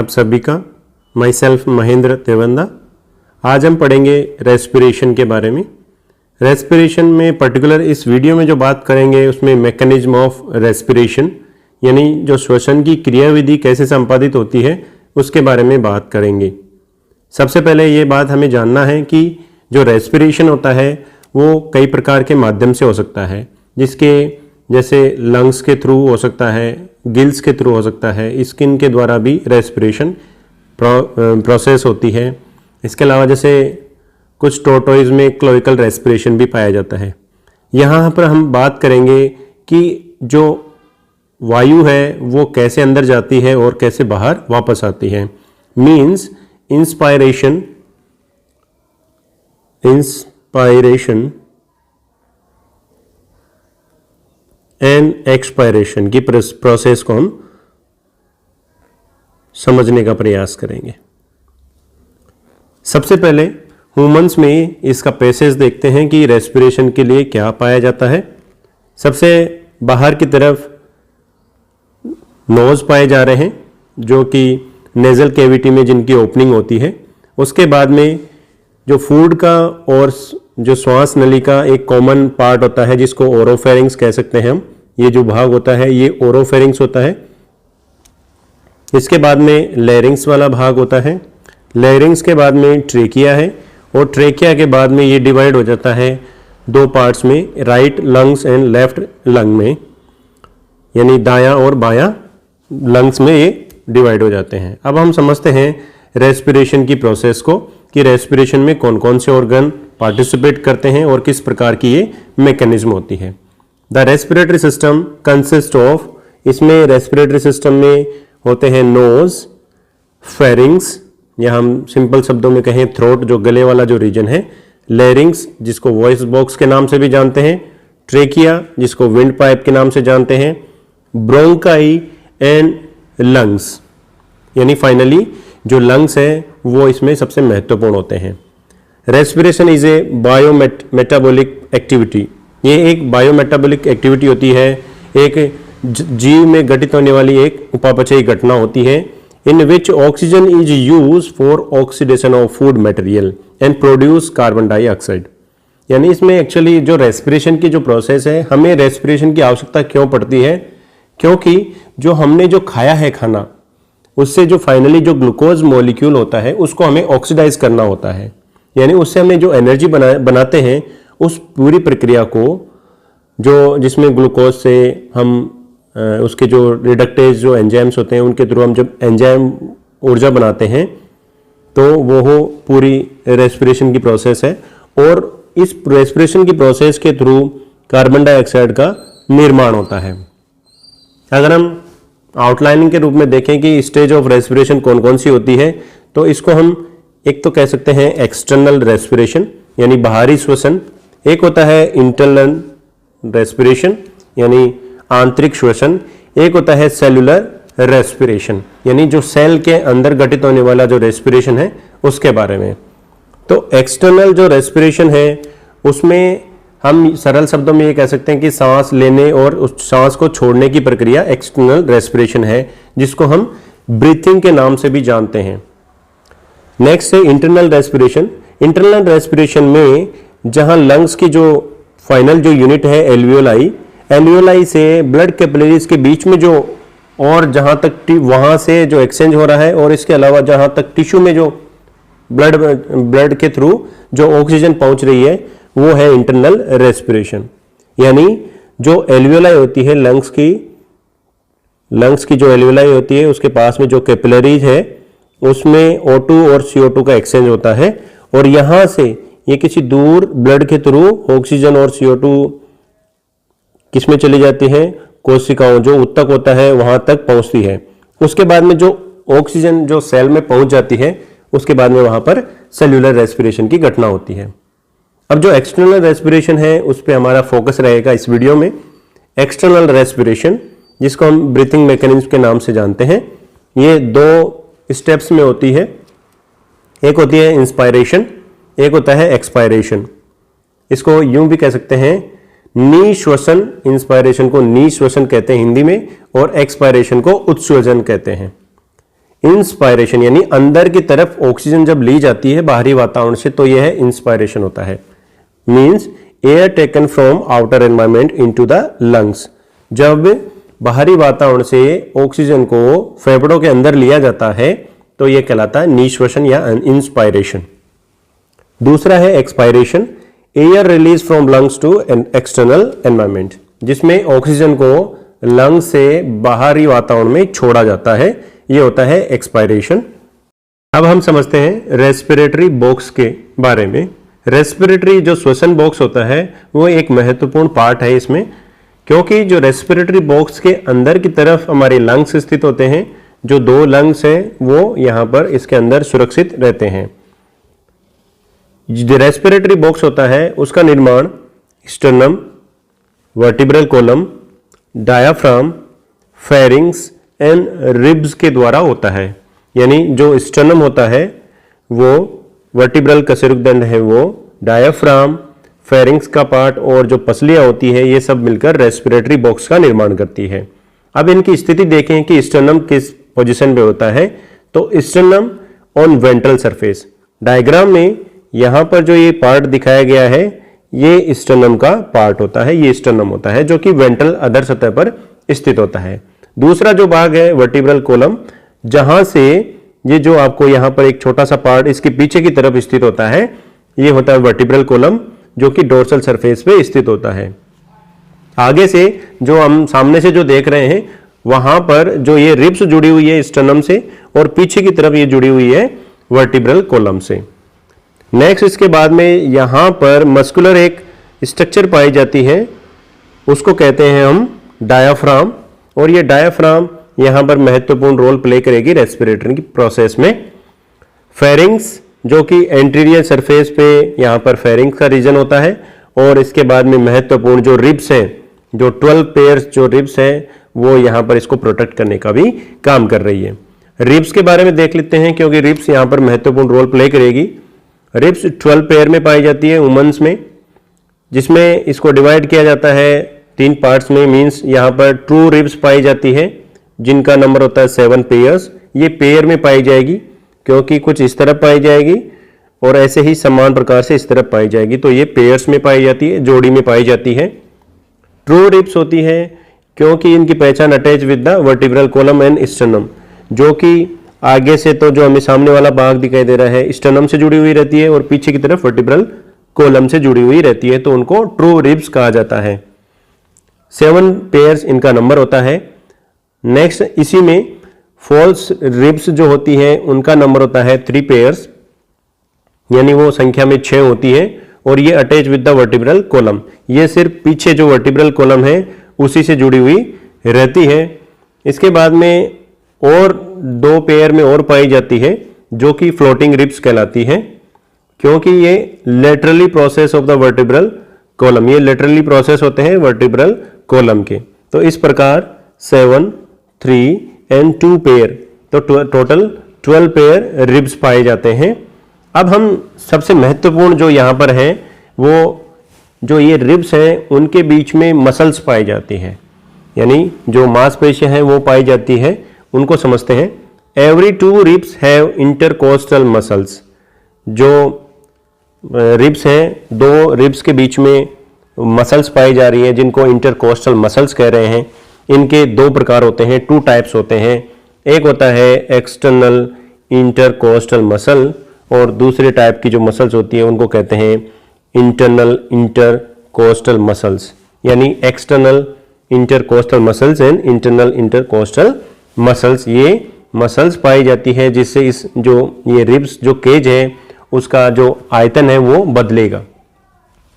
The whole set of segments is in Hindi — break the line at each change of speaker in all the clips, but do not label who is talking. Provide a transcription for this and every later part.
आप सभी का। My self Mahendra Devanda. आज हम पढ़ेंगे रेस्पिरेशन के बारे में। रेस्पिरेशन में पर्टिकुलर इस वीडियो में जो बात करेंगे उसमें मैकेनिज्म ऑफ रेस्पिरेशन यानी जो श्वसन की क्रियाविधि कैसे संपादित होती है उसके बारे में बात करेंगे। सबसे पहले ये बात हमें जानना है कि जो रेस्पिरेशन होता है वो कई प्रकार के माध्यम से हो सकता है, जिसके जैसे लंग्स के थ्रू हो सकता है, गिल्स के थ्रू हो सकता है, स्किन के द्वारा भी रेस्पिरेशन प्रोसेस होती है। इसके अलावा जैसे कुछ टोर्टोइज में क्लोइकल रेस्पिरेशन भी पाया जाता है। यहाँ पर हम बात करेंगे कि जो वायु है वो कैसे अंदर जाती है और कैसे बाहर वापस आती है। मीन्स इंस्पायरेशन एंड एक्सपायरेशन की प्रोसेस को हम समझने का प्रयास करेंगे। सबसे पहले ह्यूमंस में इसका पैसेज देखते हैं कि रेस्पिरेशन के लिए क्या पाया जाता है। सबसे बाहर की तरफ नोज पाए जा रहे हैं जो कि नेजल कैविटी में जिनकी ओपनिंग होती है। उसके बाद में जो फूड का और जो श्वास नली का एक कॉमन पार्ट होता है जिसको ओरोफेरिंक्स कह सकते हैं हम, ये जो भाग होता है ये ओरोफेरिंक्स होता है। इसके बाद में लैरिंक्स वाला भाग होता है। लैरिंक्स के बाद में ट्रेकिया है और ट्रेकिया के बाद में ये डिवाइड हो जाता है दो पार्ट्स में, right lungs and left lung में, यानी दायां और बायां लंग्स में ये डिवाइड हो जाते हैं। अब हम समझते हैं रेस्पिरेशन की प्रोसेस को कि रेस्पिरेशन में कौन कौन से ऑर्गन पार्टिसिपेट करते हैं और किस प्रकार की ये मैकेनिज्म होती है। The respiratory system consist of, इसमें रेस्पिरेटरी सिस्टम में होते हैं नोज, फेरिंग्स या हम सिंपल शब्दों में कहें थ्रोट जो गले वाला जो रीजन है, लैरिंग्स जिसको वॉइस बॉक्स के नाम से भी जानते हैं, ट्रेकिया जिसको विंड पाइप के नाम से जानते हैं, ब्रोंकाई एंड लंग्स, यानी फाइनली जो लंग्स है वो इसमें सबसे महत्वपूर्ण होते हैं। रेस्पिरेशन इज ए बायोमेटाबॉलिक एक्टिविटी, ये एक बायोमेटाबॉलिक एक्टिविटी होती है, एक जीव में घटित होने वाली एक उपापचयी घटना होती है in which oxygen is use for oxidation of food material and produce carbon dioxide. यानी इसमें एक्चुअली जो रेस्पिरेशन की जो प्रोसेस है, हमें रेस्पिरेशन की आवश्यकता क्यों पड़ती है, क्योंकि जो हमने जो खाया है खाना उससे जो फाइनली जो ग्लूकोज मॉलिक्यूल होता है उसको हमें ऑक्सीडाइज करना होता है, यानी उससे हमें जो एनर्जी बनाते हैं उस पूरी प्रक्रिया को जो जिसमें ग्लूकोज से हम उसके जो रिडक्टेज जो एंजाइम्स होते हैं उनके थ्रू हम जब एंजाइम ऊर्जा बनाते हैं तो वो हो पूरी रेस्पिरेशन की प्रोसेस है। और इस रेस्पिरेशन की प्रोसेस के थ्रू कार्बन डाइऑक्साइड का निर्माण होता है। अगर हम आउटलाइनिंग के रूप में देखें कि स्टेज ऑफ रेस्पिरेशन कौन कौन सी होती है, तो इसको हम एक तो कह सकते हैं एक्सटर्नल रेस्पिरेशन यानी बाहरी श्वसन, एक होता है इंटरनल रेस्पिरेशन यानी आंतरिक श्वसन, एक होता है सेलुलर रेस्पिरेशन यानी जो सेल के अंदर घटित होने वाला जो रेस्पिरेशन है उसके बारे में। तो एक्सटर्नल जो रेस्पिरेशन है उसमें हम सरल शब्दों में ये कह सकते हैं कि सांस लेने और उस सांस को छोड़ने की प्रक्रिया एक्सटर्नल रेस्पिरेशन है, जिसको हम ब्रीथिंग के नाम से भी जानते हैं। नेक्स्ट है इंटरनल रेस्पिरेशन। इंटरनल रेस्पिरेशन में जहां लंग्स की जो फाइनल जो यूनिट है एल्वियोलाई, एल्वियोलाई से ब्लड कैपिलरीज के बीच में जो और जहां तक वहां से जो एक्सचेंज हो रहा है, और इसके अलावा जहां तक टिश्यू में जो ब्लड के थ्रू जो ऑक्सीजन पहुंच रही है वो है इंटरनल रेस्पिरेशन। यानी जो एल्वियोलाई होती है लंग्स की जो एल्वियोलाई होती है उसके पास में जो कैपिलरीज है उसमें O2 और CO2 का एक्सचेंज होता है, और यहां से ये किसी दूर ब्लड के थ्रू ऑक्सीजन और CO2 किसमें चली जाती है, कोशिकाओं जो ऊतक होता है वहां तक पहुंचती है। उसके बाद में जो ऑक्सीजन जो सेल में पहुंच जाती है उसके बाद में वहां पर सेल्यूलर रेस्पिरेशन की घटना होती है। अब जो एक्सटर्नल रेस्पिरेशन है उस पर हमारा फोकस रहेगा इस वीडियो में। एक्सटर्नल रेस्पिरेशन जिसको हम ब्रीथिंग मैकेनिज्म के नाम से जानते हैं, ये दो स्टेप्स में होती है। एक होती है इंस्पायरेशन, एक होता है एक्सपायरेशन। इसको यूं भी कह सकते हैं निश्वसन, इंस्पायरेशन को निश्वसन कहते हैं हिंदी में, और एक्सपायरेशन को उत्सर्जन कहते हैं। इंस्पायरेशन यानी अंदर की तरफ ऑक्सीजन जब ली जाती है बाहरी वातावरण से तो यह इंस्पायरेशन होता है। Means air taken from outer environment into the lungs. जब बाहरी वातावरण से ऑक्सीजन को फेफड़ों के अंदर लिया जाता है तो यह कहलाता है निश्वसन या इंस्पायरेशन। दूसरा है expiration, air release from lungs to an external environment, जिसमें ऑक्सीजन को लंग्स से बाहरी वातावरण में छोड़ा जाता है, यह होता है एक्सपायरेशन। अब हम समझते हैं रेस्पिरेटरी बॉक्स के बारे में। रेस्पिरेटरी जो श्वसन बॉक्स होता है वो एक महत्वपूर्ण पार्ट है इसमें, क्योंकि जो रेस्पिरेटरी बॉक्स के अंदर की तरफ हमारे लंग्स स्थित होते हैं, जो 2 लंग्स हैं वो यहां पर इसके अंदर सुरक्षित रहते हैं। जो रेस्पिरेटरी बॉक्स होता है उसका निर्माण sternum, vertebral column, diaphragm, pharynx and ribs के द्वारा होता है। यानी जो स्टर्नम होता है वो, वर्टिब्रल कशेरुकदंड है वो, डायाफ्राम, फेरिंग्स का पार्ट और जो पसलियां होती है ये सब मिलकर रेस्पिरेटरी बॉक्स का निर्माण करती है। अब इनकी स्थिति देखें कि स्टर्नम किस पोजीशन पे होता है। तो sternum on ventral surface, diagram में यहां पर जो ये पार्ट दिखाया गया है ये स्टर्नम का पार्ट होता है, ये स्टर्नम होता है जो कि वेंट्रल अधर सतह पर स्थित होता है। दूसरा जो भाग है वर्टिब्रल कॉलम, जहां से ये जो आपको यहां पर एक छोटा सा पार्ट इसके पीछे की तरफ स्थित होता है, ये होता है वर्टिब्रल कॉलम जो कि डोर्सल सरफेस पे स्थित होता है। आगे से जो हम सामने से जो देख रहे हैं वहां पर जो ये रिब्स जुड़ी हुई है स्टर्नम से और पीछे की तरफ ये जुड़ी हुई है वर्टिब्रल कॉलम से। नेक्स्ट इसके बाद में यहां पर मस्कुलर एक स्ट्रक्चर पाई जाती है, उसको कहते हैं हम डायाफ्राम, और ये डायाफ्राम यहां पर महत्वपूर्ण रोल प्ले करेगी रेस्पिरेटरी की प्रोसेस में। फेरिंग्स जो कि एंटीरियर सरफेस पे यहां पर फेरिंग्स का रीजन होता है, और इसके बाद में महत्वपूर्ण जो रिब्स हैं, जो 12 पेयर्स जो रिब्स हैं वो यहां पर इसको प्रोटेक्ट करने का भी काम कर रही है। रिब्स के बारे में देख लेते हैं क्योंकि रिब्स यहां पर महत्वपूर्ण रोल प्ले करेगी। रिब्स 12 पेयर में पाई जाती है वुमेन्स में, जिसमें इसको डिवाइड किया जाता है 3 पार्ट्स में। मींस यहां पर ट्रू रिब्स पाई जाती है जिनका नंबर होता है 7 पेयर्स। ये पेयर में पाई जाएगी क्योंकि कुछ इस तरफ पाई जाएगी और ऐसे ही समान प्रकार से इस तरफ पाई जाएगी, तो ये पेयर्स में पाई जाती है, जोड़ी में पाई जाती है। ट्रू रिब्स होती है क्योंकि इनकी पहचान attach with the vertebral column and sternum, जो कि आगे से तो जो हमें सामने वाला भाग दिखाई दे रहा है स्टर्नम से जुड़ी हुई रहती है और पीछे की तरफ वर्टिब्रल कॉलम से जुड़ी हुई रहती है, तो उनको ट्रू रिब्स कहा जाता है। 7 पेयर्स इनका नंबर होता है। नेक्स्ट इसी में फॉल्स रिब्स जो होती है उनका नंबर होता है 3 पेयर्स, यानी वो संख्या में 6 होती है, और ये attach with the vertebral column, ये सिर्फ पीछे जो वर्टिब्रल कॉलम है उसी से जुड़ी हुई रहती है। इसके बाद में और 2 पेयर में और पाई जाती है जो कि फ्लोटिंग रिब्स कहलाती है, क्योंकि ये laterally process of the vertebral column, ये लेटरली प्रोसेस होते हैं वर्टिब्रल कॉलम के। तो इस प्रकार 7, 3 एंड 2 पेयर, तो टोटल 12 पेयर रिब्स पाए जाते हैं। अब हम सबसे महत्वपूर्ण जो यहाँ पर है वो जो ये रिब्स हैं उनके बीच में मसल्स पाई जाती हैं, यानी जो मांसपेशियां हैं वो पाई जाती है, उनको समझते हैं। Every 2 ribs have intercostal muscles. जो रिब्स हैं 2 रिब्स के बीच में मसल्स पाई जा रही है जिनको इंटरकोस्टल मसल्स कह रहे हैं। इनके 2 प्रकार होते हैं, 2 टाइप्स होते हैं। एक होता है एक्सटर्नल इंटरकोस्टल मसल और दूसरे टाइप की जो मसल्स होती है उनको कहते हैं इंटरनल इंटरकोस्टल मसल्स, यानी external intercostal muscles and internal intercostal muscles. ये मसल्स पाई जाती है जिससे इस जो ये रिब्स जो केज है उसका जो आयतन है वो बदलेगा।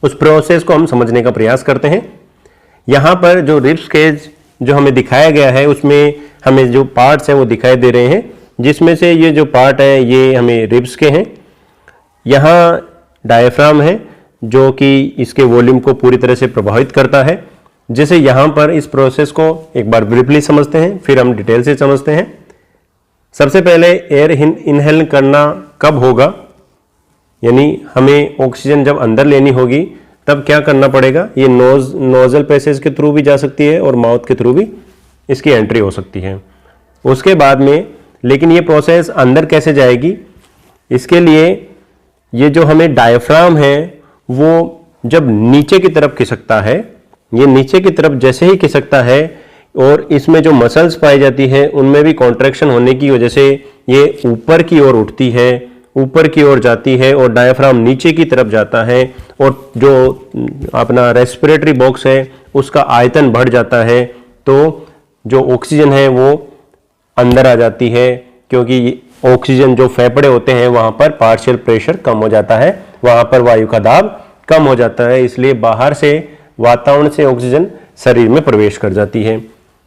उस प्रोसेस को हम समझने का प्रयास करते हैं। यहाँ पर जो रिब्स केज जो हमें दिखाया गया है उसमें हमें जो पार्ट्स हैं वो दिखाई दे रहे हैं, जिसमें से ये जो पार्ट है ये हमें रिब्स के हैं। यहाँ डायफ्राम है जो कि इसके वॉल्यूम को पूरी तरह से प्रभावित करता है। जैसे यहाँ पर इस प्रोसेस को एक बार ब्रीफली समझते हैं, फिर हम डिटेल से समझते हैं। सबसे पहले एयर इनहेल करना कब होगा, यानी हमें ऑक्सीजन जब अंदर लेनी होगी तब क्या करना पड़ेगा। ये नोजल पैसेज के थ्रू भी जा सकती है और माउथ के थ्रू भी इसकी एंट्री हो सकती है। उसके बाद में लेकिन ये प्रोसेस अंदर कैसे जाएगी, इसके लिए ये जो हमें डायफ्राम है वो जब नीचे की तरफ खिसकता है, ये नीचे की तरफ जैसे ही खिसकता है और इसमें जो मसल्स पाई जाती है उनमें भी कॉन्ट्रैक्शन होने की वजह से ये ऊपर की ओर उठती है, ऊपर की ओर जाती है और डायफ्राम नीचे की तरफ जाता है और जो अपना रेस्पिरेटरी बॉक्स है उसका आयतन बढ़ जाता है, तो जो ऑक्सीजन है वो अंदर आ जाती है, क्योंकि ऑक्सीजन जो फेफड़े होते हैं वहां पर पार्शियल प्रेशर कम हो जाता है, वहां पर वायु का दाब कम हो जाता है, इसलिए बाहर से वातावरण से ऑक्सीजन शरीर में प्रवेश कर जाती है।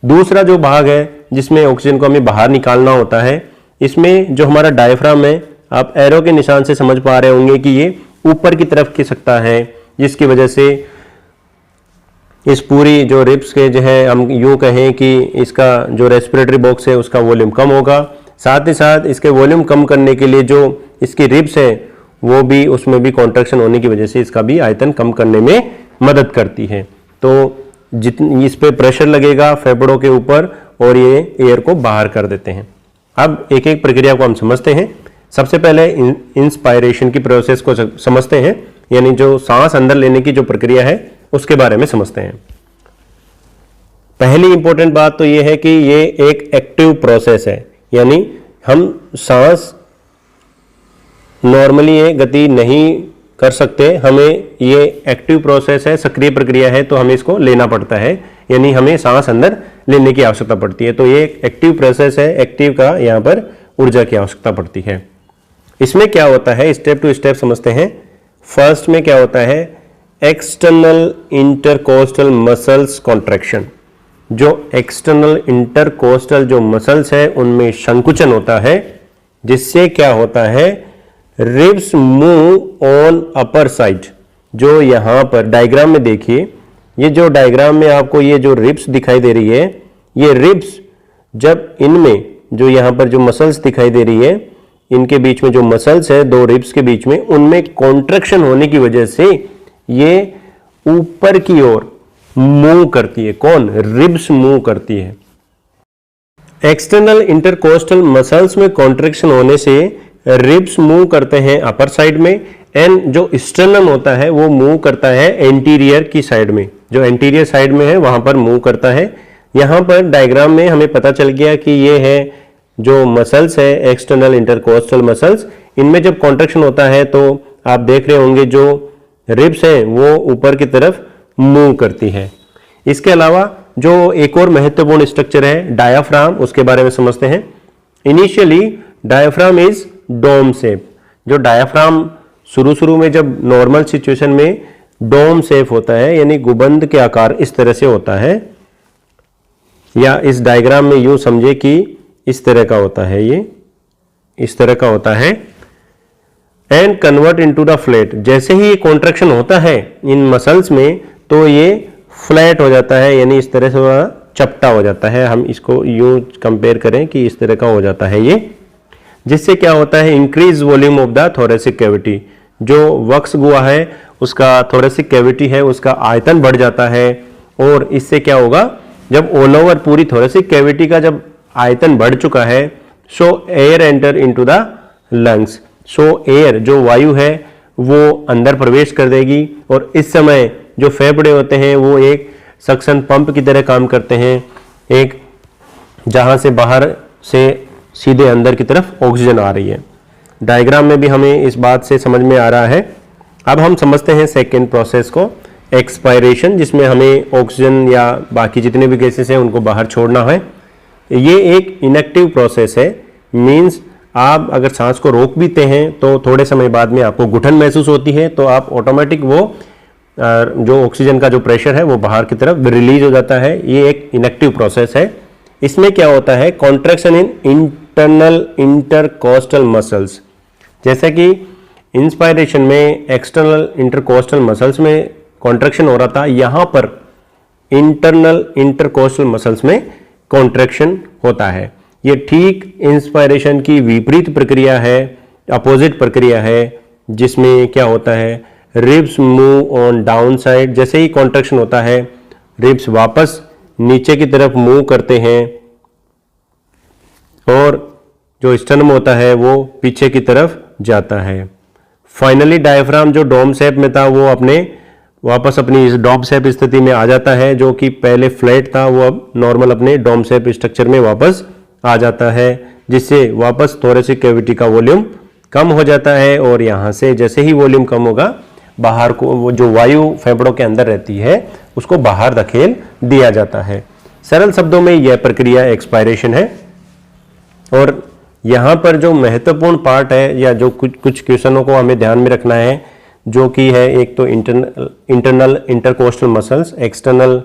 दूसरा जो भाग है जिसमें ऑक्सीजन को हमें बाहर निकालना होता है, इसमें जो हमारा डायफ्राम है, आप एरो के निशान से समझ पा रहे होंगे कि ये ऊपर की तरफ खिसकता है, जिसकी वजह से इस पूरी जो रिब्स के जो है हम यूं कहें कि इसका जो रेस्पिरेटरी बॉक्स है उसका वॉल्यूम कम होगा। साथ ही साथ इसके वॉल्यूम कम करने के लिए जो इसकी रिब्स है वो भी, उसमें भी कॉन्ट्रैक्शन होने की वजह से इसका भी आयतन कम करने में मदद करती है। तो जितनी इस पे प्रेशर लगेगा फेफड़ों के ऊपर और ये एयर को बाहर कर देते हैं। अब एक एक प्रक्रिया को हम समझते हैं। सबसे पहले इंस्पायरेशन की प्रोसेस को समझते हैं, यानी जो सांस अंदर लेने की जो प्रक्रिया है उसके बारे में समझते हैं। पहली इंपॉर्टेंट बात तो ये है कि ये एक एक्टिव प्रोसेस है, यानी हम सांस नॉर्मली ये गति नहीं कर सकते, हमें ये एक्टिव प्रोसेस है, सक्रिय प्रक्रिया है, तो हमें इसको लेना पड़ता है, यानी हमें सांस अंदर लेने की आवश्यकता पड़ती है। तो ये एक एक्टिव प्रोसेस है, एक्टिव का यहाँ पर ऊर्जा की आवश्यकता पड़ती है। इसमें क्या होता है, स्टेप टू स्टेप समझते हैं। फर्स्ट में क्या होता है, एक्सटर्नल इंटरकोस्टल मसल्स कॉन्ट्रैक्शन। जो एक्सटर्नल इंटरकोस्टल जो मसल्स है उनमें संकुचन होता है, जिससे क्या होता है, ribs move on upper side. जो यहां पर डायग्राम में देखिए, ये जो डायग्राम में आपको ये जो रिब्स दिखाई दे रही है, ये रिब्स जब इनमें जो यहां पर जो मसल्स दिखाई दे रही है, इनके बीच में जो मसल्स है दो रिब्स के बीच में, उनमें कॉन्ट्रैक्शन होने की वजह से ये ऊपर की ओर मूव करती है। कौन? रिब्स मूव करती है। एक्सटर्नल इंटरकोस्टल मसल्स में कॉन्ट्रैक्शन होने से रिब्स मूव करते हैं अपर साइड में, एंड जो स्टर्नम होता है वो मूव करता है एंटीरियर की साइड में, जो एंटीरियर साइड में है वहां पर मूव करता है। यहां पर डायग्राम में हमें पता चल गया कि ये है जो मसल्स है एक्सटर्नल इंटरकोस्टल मसल्स, इनमें जब कॉन्ट्रैक्शन होता है तो आप देख रहे होंगे जो रिब्स है वो ऊपर की तरफ मूव करती है। इसके अलावा जो एक और महत्वपूर्ण स्ट्रक्चर है डायाफ्राम, उसके बारे में समझते हैं। Initially diaphragm is dome shape. जो डायाफ्राम शुरू में जब नॉर्मल सिचुएशन में डोम शेप होता है, यानी गुंबद के आकार इस तरह से होता है, या इस डायग्राम में यूं समझे कि इस तरह का होता है, ये इस तरह का होता है, and convert into the flat. जैसे ही ये कॉन्ट्रैक्शन होता है इन मसल्स में तो ये फ्लैट हो जाता है, यानी इस तरह से वह चपटा हो जाता है। हम इसको यूं कंपेयर करें कि इस तरह का हो जाता है ये, जिससे क्या होता है, increase volume of the thoracic cavity. जो वक्ष गुहा है उसका थोरेसिक कैविटी है उसका आयतन बढ़ जाता है, और इससे क्या होगा, जब ऑल ओवर पूरी थोरेसिक कैविटी का जब आयतन बढ़ चुका है, सो air enter into the lungs. So air जो वायु है वो अंदर प्रवेश कर देगी, और इस समय जो फेफड़े होते हैं वो एक सक्शन पंप की तरह काम करते हैं, एक जहां से बाहर से सीधे अंदर की तरफ ऑक्सीजन आ रही है। डायग्राम में भी हमें इस बात से समझ में आ रहा है। अब हम समझते हैं सेकेंड प्रोसेस को, एक्सपायरेशन, जिसमें हमें ऑक्सीजन या बाकी जितने भी गैसेस हैं उनको बाहर छोड़ना है। ये एक इनएक्टिव प्रोसेस है, मीन्स आप अगर सांस को रोक बीते हैं तो थोड़े समय बाद में आपको घुटन महसूस होती है, तो आप ऑटोमेटिक वो जो ऑक्सीजन का जो प्रेशर है वो बाहर की तरफ रिलीज हो जाता है। ये एक इनएक्टिव प्रोसेस है। इसमें क्या होता है, contraction in internal intercostal muscles. जैसे कि इंस्पायरेशन में एक्सटर्नल इंटरकोस्टल मसल्स में कॉन्ट्रैक्शन हो रहा था, यहां पर इंटरनल इंटरकोस्टल मसल्स में कॉन्ट्रैक्शन होता है। ये ठीक इंस्पायरेशन की विपरीत प्रक्रिया है, अपोजिट प्रक्रिया है, जिसमें क्या होता है, ribs move on down side. जैसे ही कॉन्ट्रैक्शन होता है रिब्स वापस नीचे की तरफ मूव करते हैं, और जो स्टर्नम होता है वो पीछे की तरफ जाता है। फाइनली डायफ्राम जो डोम शेप में था वो अपने वापस अपनी इस डोम शेप स्थिति में आ जाता है, जो कि पहले फ्लैट था वो अब नॉर्मल अपने डोम शेप स्ट्रक्चर में वापस आ जाता है, जिससे वापस थोरेसिक कैविटी का वॉल्यूम कम हो जाता है। और यहाँ से जैसे ही वॉल्यूम कम होगा, बाहर को वो जो वायु फेफड़ों के अंदर रहती है उसको बाहर धकेल दिया जाता है। सरल शब्दों में यह प्रक्रिया एक्सपायरेशन है। और यहाँ पर जो महत्वपूर्ण पार्ट है या जो कुछ क्वेश्चनों को हमें ध्यान में रखना है, जो कि है एक तो internal intercostal muscles, external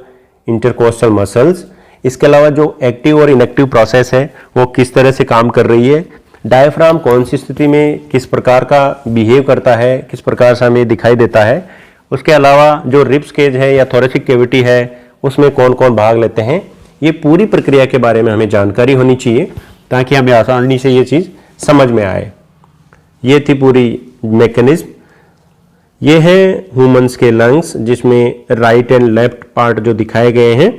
intercostal muscles, इसके अलावा जो एक्टिव और इनएक्टिव प्रोसेस है वो किस तरह से काम कर रही है, डायफ्राम कौन सी स्थिति में किस प्रकार का बिहेव करता है, किस प्रकार से हमें दिखाई देता है, उसके अलावा जो रिब्स केज है या थोरेसिक कैविटी है उसमें कौन कौन भाग लेते हैं, ये पूरी प्रक्रिया के बारे में हमें जानकारी होनी चाहिए ताकि हमें आसानी से ये चीज़ समझ में आए। ये थी पूरी मैकेनिज्म। ये है ह्यूमंस के लंग्स, जिसमें राइट एंड लेफ्ट पार्ट जो दिखाए गए हैं।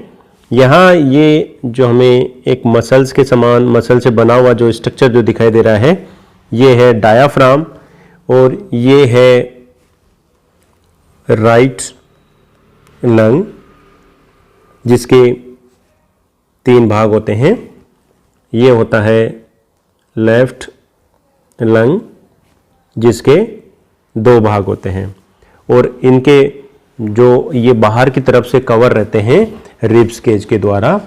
यहाँ ये जो हमें एक मसल्स के समान मसल से बना हुआ जो स्ट्रक्चर जो दिखाई दे रहा है, ये है डायाफ्राम और ये है राइट लंग, जिसके 3 भाग होते हैं। ये होता है लेफ्ट लंग, जिसके 2 भाग होते हैं और इनके जो ये बाहर की तरफ से कवर रहते हैं रिब्स केज के द्वारा।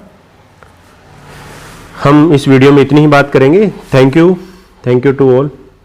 हम इस वीडियो में इतनी ही बात करेंगे। Thank you to all.